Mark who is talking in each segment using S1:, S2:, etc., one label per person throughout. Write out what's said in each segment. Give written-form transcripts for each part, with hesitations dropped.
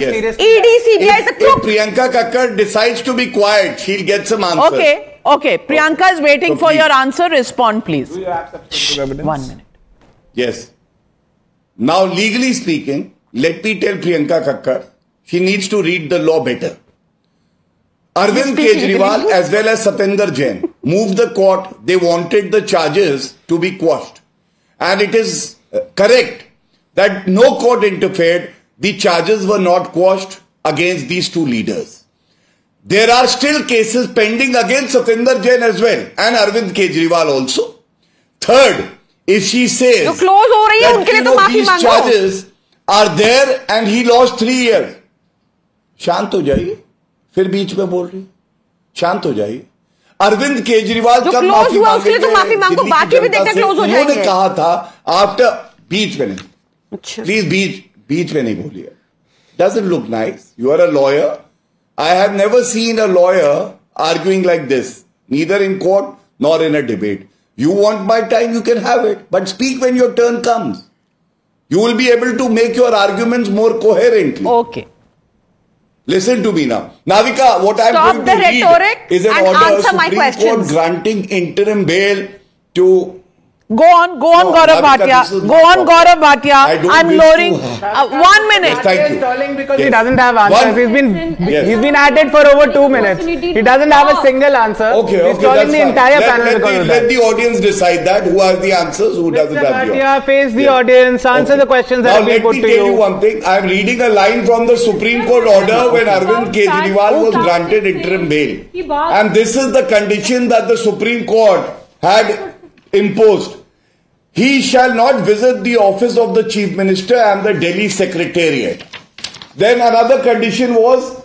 S1: ED, CBI is a crook.
S2: If Priyanka Kakkar decides to be quiet, she'll get some answers.
S3: Okay. Priyanka is waiting for your answer. Respond, please. 1 minute.
S2: Yes. Now, legally speaking, let me tell Priyanka Kakkar, she needs to read the law better. Arvind Kejriwal as well as Satinder Jain moved the court. They wanted the charges to be quashed. And it is correct that no court interfered. The charges were not quashed against these two leaders. There are still cases pending against Satinder Jain as well and Arvind Kejriwal also. Third, if she says that these charges are there and he lost 3 years, शांत हो जाइए, फिर बीच में बोल रही, शांत हो जाइए. अरविंद केजरीवाल का माफी मांगो, बाकी भी देखना क्लोज हो जाएंगे. उन्होंने कहा था आफ्टर, बीच में नहीं, प्लीज बीच में नहीं बोलिए. Doesn't look nice. You are a lawyer. I have never seen a lawyer arguing like this, neither in court nor in a debate. You want my time, you can have it, but speak when your turn comes. You will be able to make your arguments more coherently.
S3: Okay.
S2: Listen to me now. Navika, what I'm going to read is an order of Supreme Court granting interim bail to...
S3: Go on, Gaurav Bhatia. Go on, Gaurav Bhatia. I'm lowering. 1 minute.
S2: Yes, thank you.
S4: Stalling because he doesn't have answers. He's been at it for over 2 minutes. He doesn't have a single answer.
S2: Okay,
S4: he's stalling the entire panel because of that.
S2: Let the audience decide that. Who has the answers, who doesn't have the answers.
S4: Bhatia, face the audience, answer the questions that have been put to you.
S2: Now let me tell you one thing. I'm reading a line from the Supreme Court order when Arvind Kejriwal was granted interim bail. And this is the condition that the Supreme Court had imposed. He shall not visit the office of the Chief Minister and the Delhi Secretariat. Then another condition was,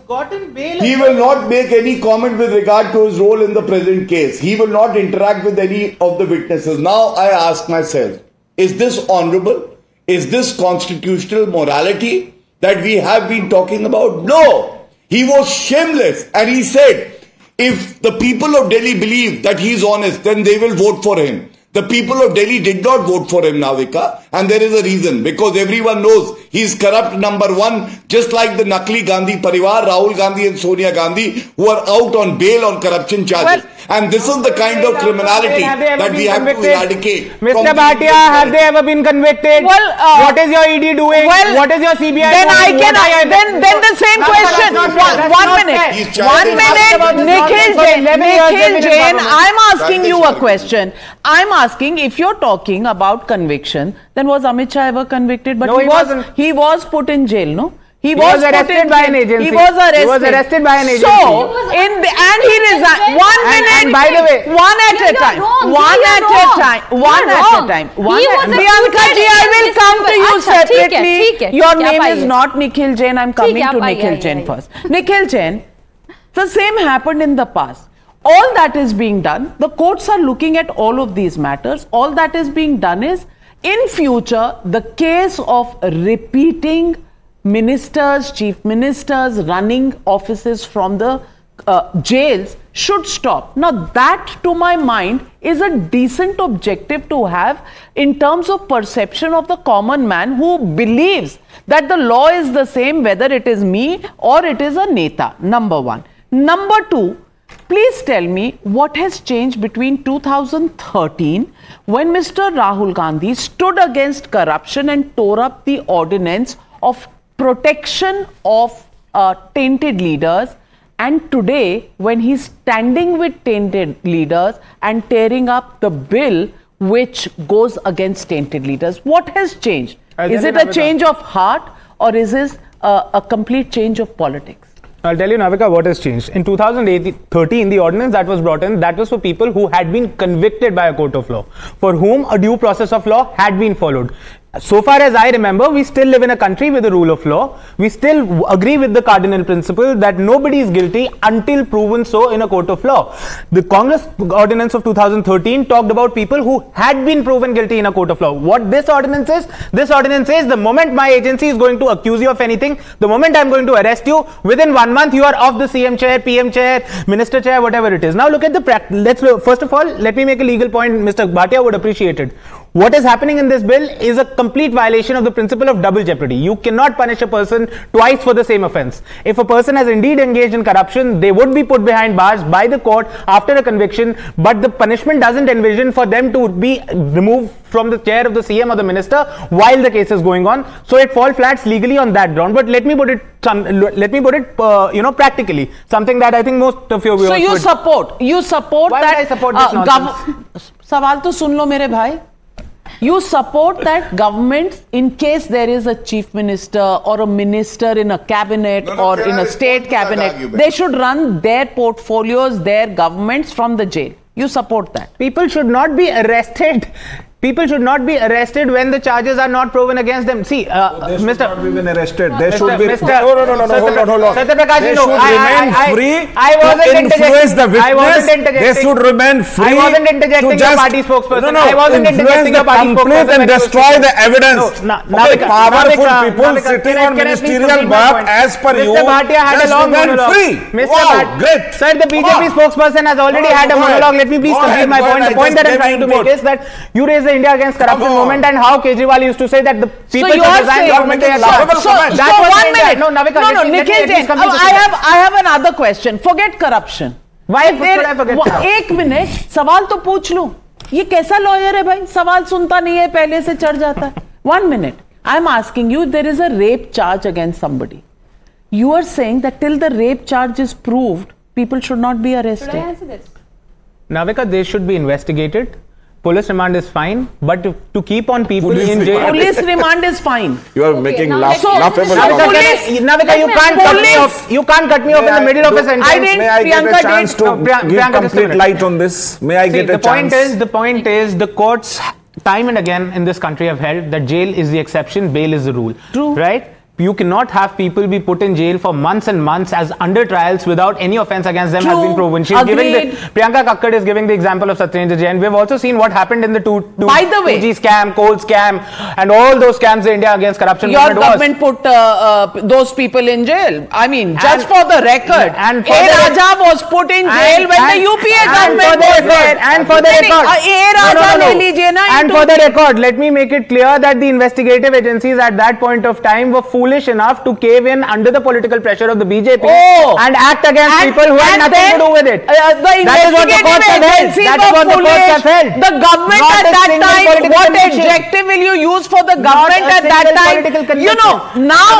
S2: he will not make any comment with regard to his role in the present case. He will not interact with any of the witnesses. Now I ask myself, is this honorable? Is this constitutional morality that we have been talking about? No! He was shameless and he said, if the people of Delhi believe that he is honest, then they will vote for him. The people of Delhi did not vote for him, Navika, and there is a reason, because everyone knows he is corrupt number one, just like the Nakli Gandhi Parivar, Rahul Gandhi and Sonia Gandhi, who are out on bail on corruption charges. And this is the kind of criminality that we have to eradicate.
S4: Mr. Bhatia, have they ever been convicted? What is your ED doing? What is your CBI doing?
S3: Then the same question. 1 minute. 1 minute. Nikhil Jain, I'm asking you a question. I'm asking, if you're talking about conviction, then was Amit Shah ever convicted? But no, he was put in jail, no? He was
S4: arrested by an agency.
S3: He was arrested.
S4: He was arrested by an agency.
S3: So, and he resigned. 1 minute.
S4: And by the way,
S3: one at a time. Priyanka ji, I will come to you separately. Your name is not Nikhil Jain. I'm coming to Nikhil Jain first. Nikhil Jain, the same happened in the past. All that is being done, the courts are looking at all of these matters. All that is being done is, in future, the case of repeating ministers, chief ministers running offices from the jails should stop. Now that, to my mind, is a decent objective to have in terms of perception of the common man who believes that the law is the same whether it is me or it is a neta. Number one. Number two, please tell me what has changed between 2013 when Mr. Rahul Gandhi stood against corruption and tore up the ordinance of protection of tainted leaders, and today when he's standing with tainted leaders and tearing up the bill which goes against tainted leaders. What has changed? Is it a change of heart or is this a complete change of politics?
S4: I'll tell you, Navika, what has changed. In 2013, the ordinance that was brought in, that was for people who had been convicted by a court of law, for whom a due process of law had been followed. So far as I remember, we still live in a country with the rule of law. We still agree with the cardinal principle that nobody is guilty until proven so in a court of law. The Congress ordinance of 2013 talked about people who had been proven guilty in a court of law. What this ordinance is the moment my agency is going to accuse you of anything, the moment I'm going to arrest you, within 1 month you are off the CM chair, PM chair, minister chair, whatever it is. Now look at the practice. First of all, let me make a legal point. Mr. Bhatia would appreciate it. what is happening in this bill is a complete violation of the principle of double jeopardy. You cannot punish a person twice for the same offense. If a person has indeed engaged in corruption, they would be put behind bars by the court after a conviction, but the punishment doesn't envision for them to be removed from the chair of the CM or the minister while the case is going on. So it falls flat legally on that ground. But let me put it practically, something that I think most of your viewers
S3: you support
S4: Why
S3: that
S4: would I support this nonsense?
S3: सवाल तो सुन लो मेरे भाई. You support that government, in case there is a chief minister or a minister in a cabinet or in a state cabinet, they should run their portfolios, their governments from the jail. You support that?
S4: People should not be arrested. People should not be arrested when the charges are not proven against them. See,
S5: they
S4: Mr.
S5: should not be arrested. They should be.
S4: Mr.
S5: No, hold on.
S4: Satya Prakash,
S5: They
S4: no,
S5: should remain free to influence the witness. They should remain free.
S4: I wasn't interjecting
S5: to
S4: your
S5: just,
S4: party spokesperson.
S5: No,
S4: I wasn't
S5: influence
S4: interjecting
S5: the
S4: your party
S5: complete
S4: spokesperson.
S5: and destroy the evidence. Powerful people sitting on ministerial work as per you.
S4: Mr. Bhatia had a long monologue.
S5: Wow, great.
S4: Sir, the BJP spokesperson has already had a monologue. Let me please complete my point. The point that I'm trying to make is that you raise the India Against Corruption movement and how Kejriwal used to say that the people
S3: you are saying,
S4: government they allow.
S3: so 1 minute.
S4: No, Navika,
S3: Nikhil Jain, I have another question. Forget corruption.
S4: Why should I forget corruption?
S3: एक minute सवाल तो पूछ लूं. ये कैसा lawyer है भाई? सवाल सुनता नहीं है, पहले से चढ़ जाता है. 1 minute. I'm asking you, there is a rape charge against somebody. You are saying that till the rape charge is proved, people should not be arrested.
S6: Should I answer this?
S4: Navika, they should be investigated. Police remand is fine, but to keep on people in jail.
S3: Police remand is fine.
S5: You are making laughable
S4: Navika, you can't cut me off. You can't cut me off in the middle of a sentence.
S5: May I get a chance to give complete light on this? May I get a chance?
S4: The point is, the courts time and again in this country have held that jail is the exception, bail is the rule.
S3: True.
S4: Right? You cannot have people be put in jail for months and months as under trials without any offense against them has been proven. She's giving Priyanka Kakkad is giving the example of Satyendra Jain. We've also seen what happened in the 2G scam, coal scam, and all those scams the India Against Corruption
S3: Your government put those people in jail. I mean, just for the record,
S4: and
S3: A. Raja was put in jail when the UPA government was there.
S4: And for the record,
S3: and
S4: for the record, let me make it clear that the investigative agencies at that point of time were foolish enough to cave in under the political pressure of the BJP and act against people who had nothing to do with it.
S3: That is what the courts have held.
S4: That is what the courts have held.
S3: The government
S4: Not
S3: at that time, what
S4: conviction.
S3: adjective will you use for the government at that time? You know, now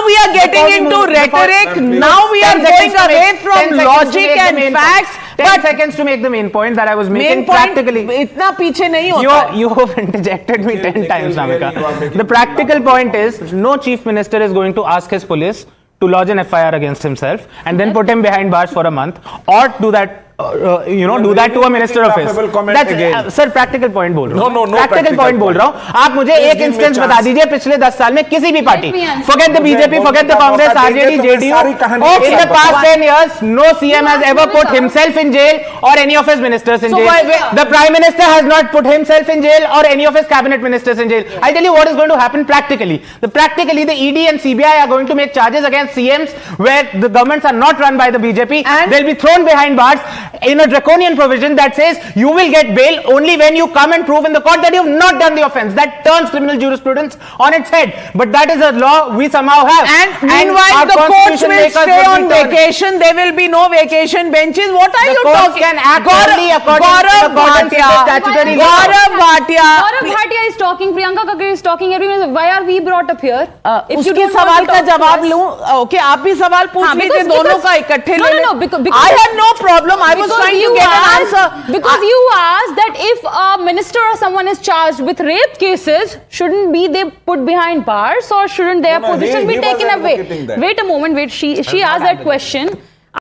S3: we are getting into rhetoric. Now we are going away from logic and facts.
S4: 10 seconds to make the main point that I was making practically.
S3: इतना पीछे नहीं होता.
S4: You have interjected me 10 times, Navika. The practical point is, no chief minister is going to ask his police to lodge an FIR against himself and then put him behind bars for a month, or do that. Do that to a minister of his. That's sir, practical point बोल रहा हूँ.
S5: No,
S4: practical point बोल रहा हूँ. आप मुझे एक instance बता दीजिए पिछले 10 साल में किसी भी party, forget the BJP, forget the Congress, RJD, JDU, in the past 10 years, no CM has ever put himself in jail or any of his ministers in jail. The Prime Minister has not put himself in jail or any of his cabinet ministers in jail. I'll tell you what is going to happen practically. Practically, the ED and CBI are going to make charges against CMs where the governments are not run by the BJP, and they'll be thrown behind bars in a draconian provision that says you will get bail only when you come and prove in the court that you have not done the offense. That turns criminal jurisprudence on its head. But that is a law we somehow have.
S3: And meanwhile, the courts will stay on vacation. There will be no vacation benches. What are you talking?
S4: Can act only
S3: Gaurav
S6: Bhatia is talking. Priyanka Kakkad is talking. Everyone, why are we brought up here?
S3: उसके सवाल का जवाब लूं. Okay, आप भी सवाल पूछ लीजिए दोनों का इकट्ठे ले लें.
S6: No.
S3: I have no problem. I was trying to get an answer.
S6: Because you asked that if a minister or someone is charged with rape cases, shouldn't be they put behind bars or shouldn't their position be taken away? Wait a moment. She asked that question.